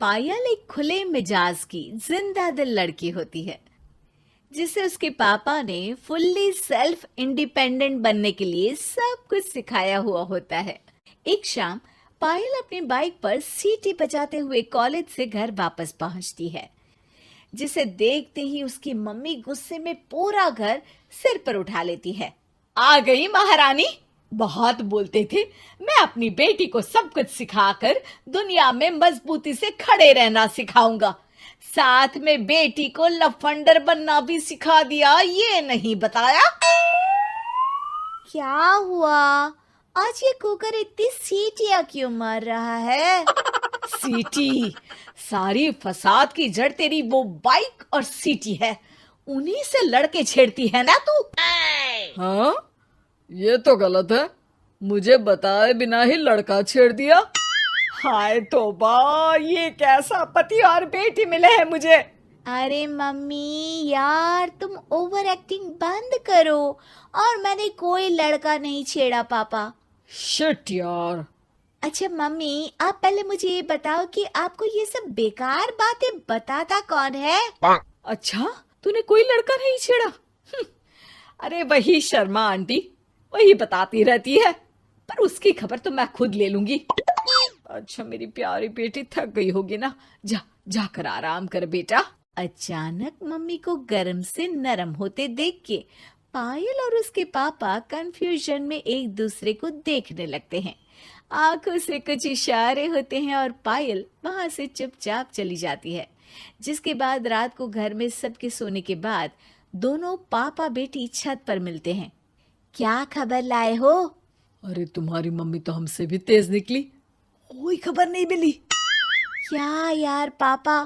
पायल एक खुले मिजाज की जिंदा दिल लड़की होती है जिसे उसके पापा ने फुल्ली सेल्फ इंडिपेंडेंट बनने के लिए सब कुछ सिखाया हुआ होता है। एक शाम पायल अपनी बाइक पर सीटी बजाते हुए कॉलेज से घर वापस पहुंचती है, जिसे देखते ही उसकी मम्मी गुस्से में पूरा घर सिर पर उठा लेती है। आ गई महारानी, बहुत बोलते थे मैं अपनी बेटी को सब कुछ सिखाकर दुनिया में मजबूती से खड़े रहना सिखाऊंगा, साथ में बेटी को लफंडर बनना भी सिखा दिया, ये नहीं बताया। क्या हुआ? आज ये कुकर इतनी सीटियां क्यों मार रहा है? सीटी? सारी फसाद की जड़ तेरी वो बाइक और सीटी है, उन्हीं से लड़के छेड़ती है ना तू। हाँ, ये तो गलत है, मुझे बताए बिना ही लड़का छेड़ दिया। हाय तौबा, ये कैसा पति और बेटी मिले हैं मुझे। अरे मम्मी यार, तुम ओवर एक्टिंग बंद करो, और मैंने कोई लड़का नहीं छेड़ा पापा। शिट यार। अच्छा मम्मी, आप पहले मुझे ये बताओ कि आपको ये सब बेकार बातें बताता कौन है? अच्छा, तूने कोई लड़का नहीं छेड़ा? अरे वही शर्मा आंटी, वही बताती रहती है, पर उसकी खबर तो मैं खुद ले लूंगी। अच्छा मेरी प्यारी बेटी, थक गई होगी ना, जाकर आराम कर बेटा। अचानक मम्मी को गर्म से नरम होते देख के पायल और उसके पापा कंफ्यूजन में एक दूसरे को देखने लगते हैं। आंखों से कुछ इशारे होते हैं और पायल वहां से चुपचाप चली जाती है। जिसके बाद रात को घर में सबके सोने के बाद दोनों पापा बेटी छत पर मिलते हैं। क्या खबर लाए हो? अरे तुम्हारी मम्मी तो हमसे भी तेज निकली, कोई खबर नहीं मिली। क्या यार पापा,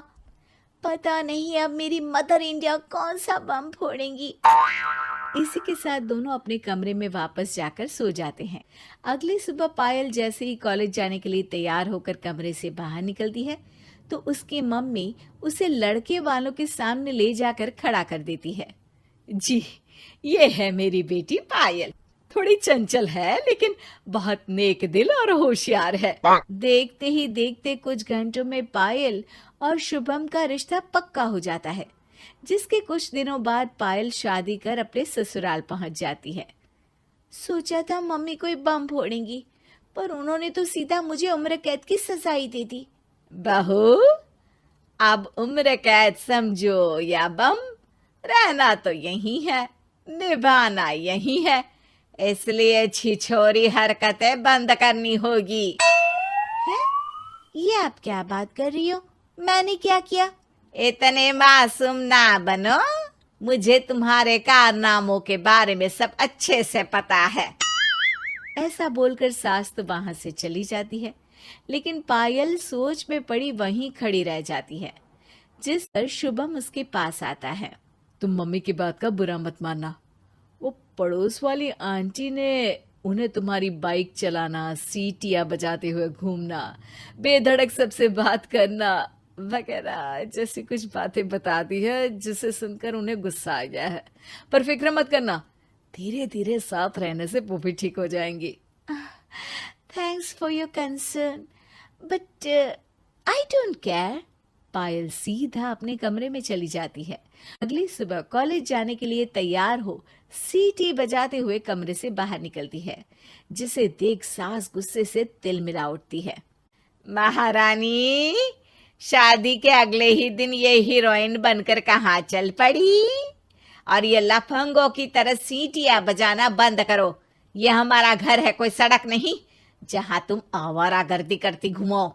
पता नहीं अब मेरी मदर इंडिया कौन सा बम फोड़ेंगी। इसी के साथ दोनों अपने कमरे में वापस जाकर सो जाते हैं। अगली सुबह पायल जैसे ही कॉलेज जाने के लिए तैयार होकर कमरे से बाहर निकलती है तो उसकी मम्मी उसे लड़के वालों के सामने ले जाकर खड़ा कर देती है। जी, ये है मेरी बेटी पायल, थोड़ी चंचल है लेकिन बहुत नेक दिल और होशियार है। देखते ही देखते कुछ घंटों में पायल और शुभम का रिश्ता पक्का हो जाता है, जिसके कुछ दिनों बाद पायल शादी कर अपने ससुराल पहुंच जाती है। सोचा था मम्मी कोई बम फोड़ेंगी, पर उन्होंने तो सीधा मुझे उम्र कैद की सजा ही दे दी। बहू, अब उम्र कैद समझो या बम, रहना तो यही है, निभाना यही है, इसलिए छिछोरी हरकतें बंद करनी होगी। है? ये आप क्या बात कर रही हो? मैंने क्या किया? इतने मासूम ना बनो, मुझे तुम्हारे कारनामों के बारे में सब अच्छे से पता है। ऐसा बोलकर सास तो वहां से चली जाती है, लेकिन पायल सोच में पड़ी वहीं खड़ी रह जाती है। जिस पर शुभम उसके पास आता है। तुम मम्मी की बात का बुरा मत मानना, वो पड़ोस वाली आंटी ने उन्हें तुम्हारी बाइक चलाना, सीटियां बजाते हुए घूमना, बेधड़क सबसे बात करना वगैरह जैसी कुछ बातें बता दी है, जिसे सुनकर उन्हें गुस्सा आ गया है। पर फिक्र मत करना, धीरे धीरे साथ रहने से वो भी ठीक हो जाएंगी। Thanks for your concern, but I don't care. Payal सीधा अपने कमरे में चली जाती है। अगली सुबह कॉलेज जाने के लिए तैयार हो सीटी बजाते हुए कमरे से बाहर निकलती है, जिसे देख सास गुस्से से तिलमिला उठती है। महारानी, शादी के अगले ही दिन ये हीरोइन बनकर कहाँ चल पड़ी? और ये लफंगों की तरह सीटियां बजाना बंद करो, ये हमारा घर है, कोई सड़क नहीं जहाँ तुम आवारागर्दी करती घूमो।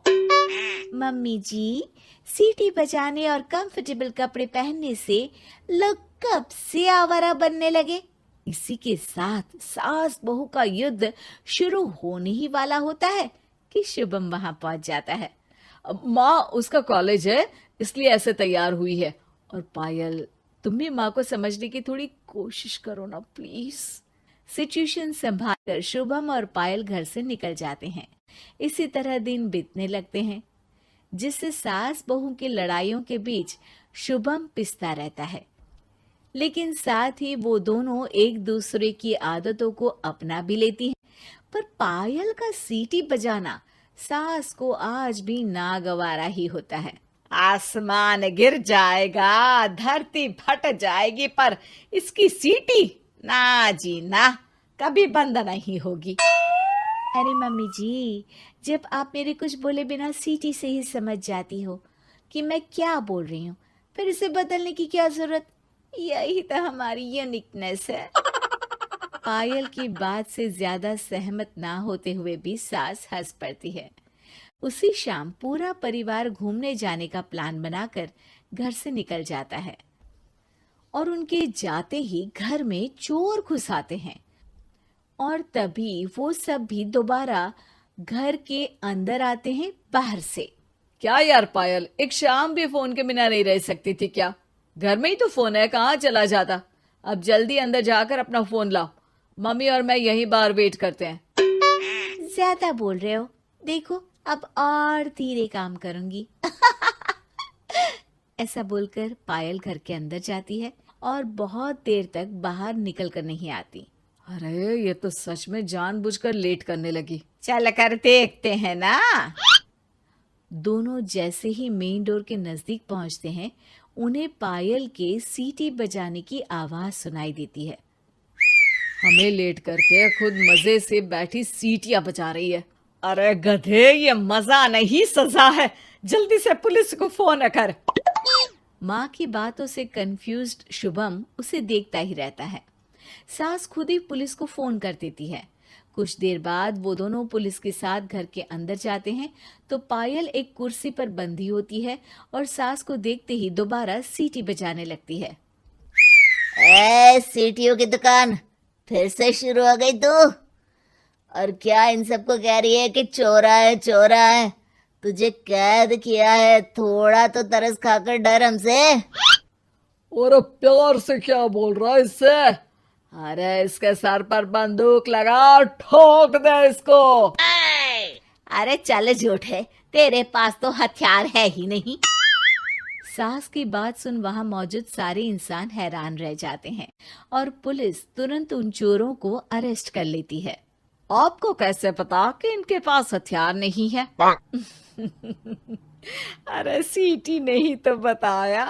मम्मी जी, सीटी बजाने और कंफर्टेबल कपड़े पहनने से लोग कब से आवारा बनने लगे? इसी के साथ सास बहू का युद्ध शुरू होने ही वाला होता है कि शुभम वहां पहुंच जाता है। माँ, उसका कॉलेज है इसलिए ऐसे तैयार हुई है। और पायल, तुम भी माँ को समझने की थोड़ी कोशिश करो ना प्लीज। सिचुएशन संभालकर शुभम और पायल घर से निकल जाते हैं। इसी तरह दिन बीतने लगते हैं, जिससे सास बहू की लड़ाइयों के बीच शुभम पिसता रहता है, लेकिन साथ ही वो दोनों एक दूसरे की आदतों को अपना भी लेती हैं। पर पायल का सीटी बजाना सास को आज भी नागवारा ही होता है। आसमान गिर जाएगा, धरती फट जाएगी, पर इसकी सीटी ना जी ना, कभी बंद नहीं होगी। अरे मम्मी जी, जब आप मेरे कुछ बोले बिना सीटी से ही समझ जाती हो कि मैं क्या बोल रही हूँ, फिर इसे बदलने की क्या जरूरत? यही तो हमारी यूनिकनेस है। पायल की बात से ज्यादा सहमत ना होते हुए भी सास हंस पड़ती है। उसी शाम पूरा परिवार घूमने जाने का प्लान बनाकर घर से निकल जाता है और उनके जाते ही घर में चोर घुस आते हैं और तभी वो सब भी दोबारा घर के अंदर आते हैं बाहर से। क्या यार पायल, एक शाम भी फोन के बिना नहीं रह सकती थी क्या? घर में ही तो फोन है, कहाँ चला जाता? अब जल्दी अंदर जाकर अपना फोन लाओ, मम्मी और मैं यहीं बाहर वेट करते हैं। ज्यादा बोल रहे हो, देखो अब और धीरे काम करूंगी। ऐसा बोलकर पायल घर के अंदर जाती है और बहुत देर तक बाहर निकल कर नहीं आती। अरे ये तो सच में जानबूझकर लेट करने लगी। चल कर देखते हैं ना। दोनों जैसे ही मेन डोर के नजदीक पहुंचते हैं, उन्हें पायल के सीटी बजाने की आवाज सुनाई देती है। हमें लेट करके खुद मजे से बैठी सीटियां बजा रही है। अरे गधे, ये मजा नहीं सजा है, जल्दी से पुलिस को फोन कर। माँ की बातों से कंफ्यूज्ड शुभम उसे देखता ही रहता है। सास खुद ही पुलिस को फोन कर देती है। कुछ देर बाद वो दोनों पुलिस के साथ घर के अंदर जाते हैं तो पायल एक कुर्सी पर बंधी होती है और सास को देखते ही दोबारा सीटी बजाने लगती है। सीटियों की दुकान फिर से शुरू हो गई तू? और क्या इन सबको कह रही है कि चोरा है चोरा है? तुझे कैद किया है, थोड़ा तो तरस खाकर डर हमसे। और प्यार से क्या बोल रहा है इससे? अरे इसके सर पर बंदूक लगा, ठोक दे इसको। अरे चल झूठे, तेरे पास तो हथियार है ही नहीं। सास की बात सुन वहां मौजूद सारे इंसान हैरान रह जाते हैं और पुलिस तुरंत उन चोरों को अरेस्ट कर लेती है। आपको कैसे पता कि इनके पास हथियार नहीं है? अरे सीटी नहीं तो बताया।